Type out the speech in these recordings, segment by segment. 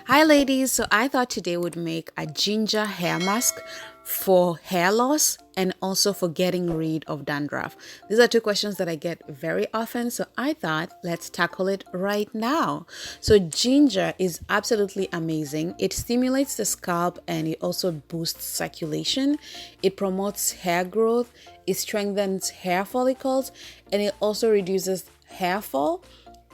Hi ladies, so I thought today would make a ginger hair mask for hair loss and also for getting rid of dandruff. These are two questions that I get very often, so I thought let's tackle it right now. So ginger is absolutely amazing. It stimulates the scalp and it also boosts circulation. It promotes hair growth, it strengthens hair follicles, and it also reduces hair fall.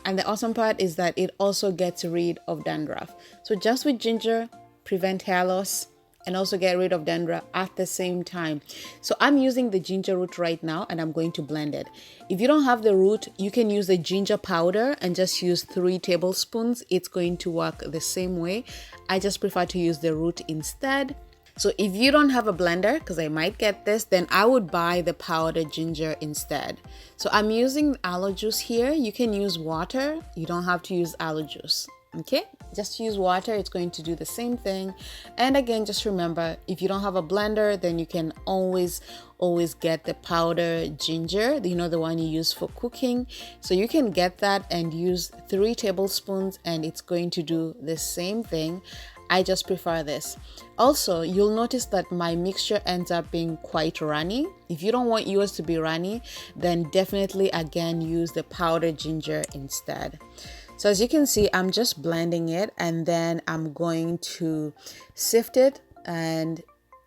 And the awesome part is that it also gets rid of dandruff. So just with ginger, prevent hair loss and also get rid of dandruff at the same time. So I'm using the ginger root right now and I'm going to blend it. If you don't have the root, you can use the ginger powder and just use 3 tablespoons. It's going to work the same way. I just prefer to use the root instead. So if you don't have a blender, because I might get this, then I would buy the powdered ginger instead. So I'm using aloe juice here. You can use water. You don't have to use aloe juice. Okay, just use water. It's going to do the same thing. And again, just remember, if you don't have a blender, then you can always get the powdered ginger, the one you use for cooking. So you can get that and use 3 tablespoons and it's going to do the same thing. I just prefer this. Also, you'll notice that my mixture ends up being quite runny. If you don't want yours to be runny, then definitely again use the powdered ginger instead. So as you can see, I'm just blending it and then I'm going to sift it. And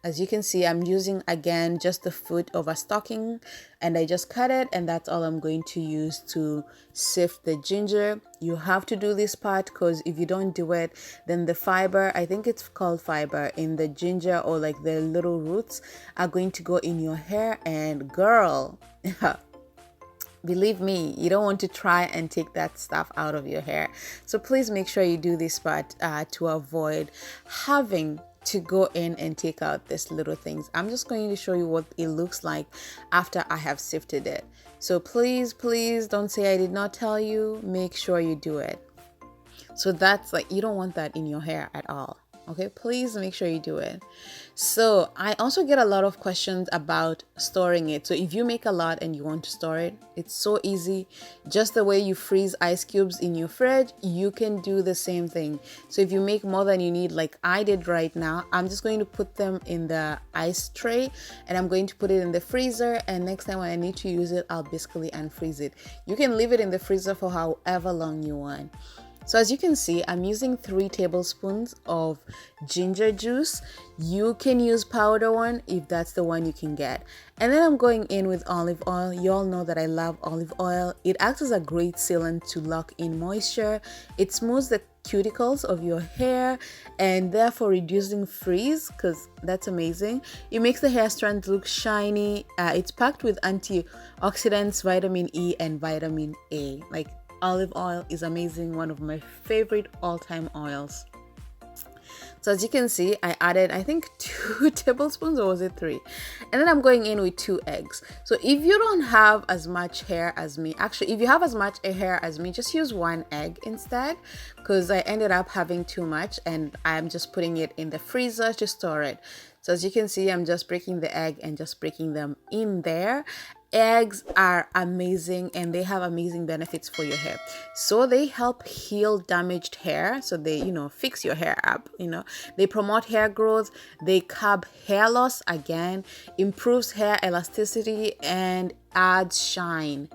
as you can see, I'm using again just the foot of a stocking and I just cut it, and that's all I'm going to use to sift the ginger. You have to do this part because if you don't do it, then the fiber, I think it's called fiber, in the ginger or like the little roots are going to go in your hair, and girl, believe me, you don't want to try and take that stuff out of your hair. So please make sure you do this part to avoid having to go in and take out these little things. I'm just going to show you what it looks like after I have sifted it. So please don't say I did not tell you. Make sure you do it. So that's like, you don't want that in your hair at all. Okay, please make sure you do it. So I also get a lot of questions about storing it. So if you make a lot and you want to store it, it's so easy. Just the way you freeze ice cubes in your fridge, you can do the same thing. So if you make more than you need, like I did right now, I'm just going to put them in the ice tray and I'm going to put it in the freezer, and next time when I need to use it, I'll basically unfreeze it. You can leave it in the freezer for however long you want. So as you can see, I'm using 3 tablespoons of ginger juice. You can use powder one if that's the one you can get. And then I'm going in with olive oil. You all know that I love olive oil. It acts as a great sealant to lock in moisture. It smooths the cuticles of your hair and therefore reducing frizz, because that's amazing. It makes the hair strands look shiny. It's packed with antioxidants, vitamin E and vitamin A. Like, olive oil is amazing, one of my favorite all-time oils. So as you can see, I added I think 2 tablespoons, or was it 3? And then I'm going in with 2 eggs. So if you don't have as much hair as me, actually if you have as much hair as me, just use 1 egg instead, because I ended up having too much and I'm just putting it in the freezer to store it. So as you can see, I'm just breaking the egg and just breaking them in there. Eggs are amazing and they have amazing benefits for your hair. So they help heal damaged hair. So they, fix your hair up, They promote hair growth. They curb hair loss again, improves hair elasticity and adds shine.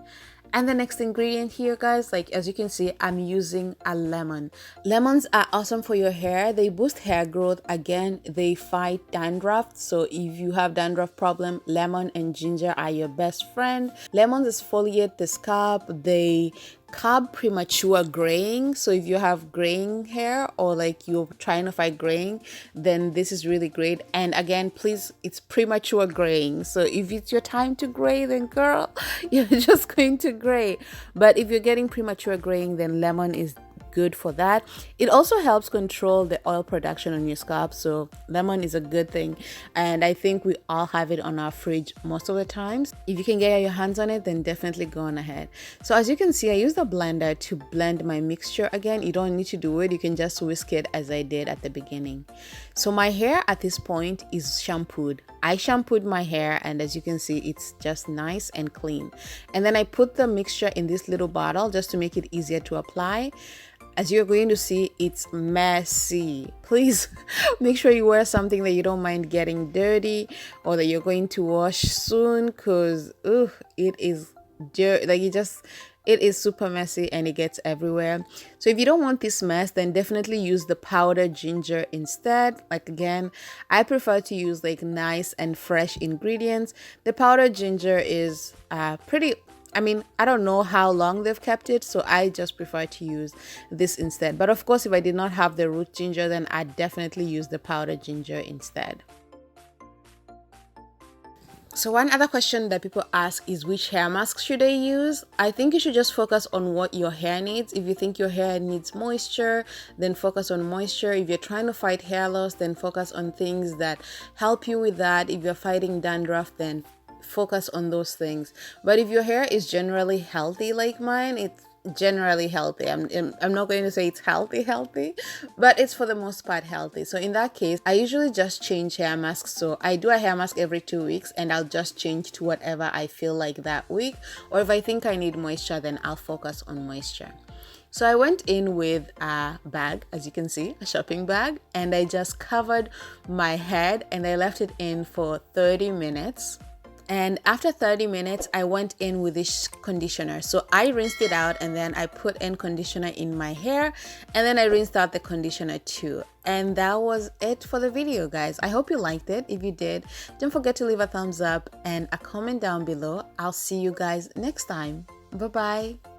And the next ingredient here, guys, like as you can see, I'm using a lemon. Lemons are awesome for your hair. They boost hair growth. Again, they fight dandruff. So if you have dandruff problem, lemon and ginger are your best friend. Lemons exfoliate the scalp. They curb premature graying. So if you have graying hair or like you're trying to fight graying, then this is really great. And again, please, it's premature graying. So if it's your time to gray, then girl, you're just going to gray. But if you're getting premature graying, then lemon is good for that. It also helps control the oil production on your scalp, so lemon is a good thing, and I think we all have it on our fridge most of the times. If you can get your hands on it, then definitely go on ahead. So as you can see, I used a blender to blend my mixture. Again, you don't need to do it, you can just whisk it as I did at the beginning. So my hair at this point is shampooed. I shampooed my hair, and as you can see, it's just nice and clean. And then I put the mixture in this little bottle just to make it easier to apply. as you're going to see, it's messy. Please make sure you wear something that you don't mind getting dirty or that you're going to wash soon, because it is dirt. Like it is super messy and it gets everywhere. So if you don't want this mess, then definitely use the powdered ginger instead. Like, again, I prefer to use like nice and fresh ingredients. The powdered ginger is pretty, I mean, I don't know how long they've kept it, so I just prefer to use this instead. But of course, if I did not have the root ginger, then I'd definitely use the powdered ginger instead. So one other question that people ask is, which hair mask should I use? I think you should just focus on what your hair needs. If you think your hair needs moisture, then focus on moisture. If you're trying to fight hair loss, then focus on things that help you with that. If you're fighting dandruff, then focus on those things. But if your hair is generally healthy like mine, it's generally healthy. I'm not going to say it's healthy, but it's for the most part healthy. So in that case, I usually just change hair masks. So I do a hair mask every 2 weeks, and I'll just change to whatever I feel like that week. Or if I think I need moisture, then I'll focus on moisture. So I went in with a bag, as you can see, a shopping bag, and I just covered my head and I left it in for 30 minutes. And after 30 minutes, I went in with this conditioner. So I rinsed it out and then I put in conditioner in my hair, and then I rinsed out the conditioner too. And that was it for the video, guys. I hope you liked it. If you did, don't forget to leave a thumbs up and a comment down below. I'll see you guys next time. Bye-bye.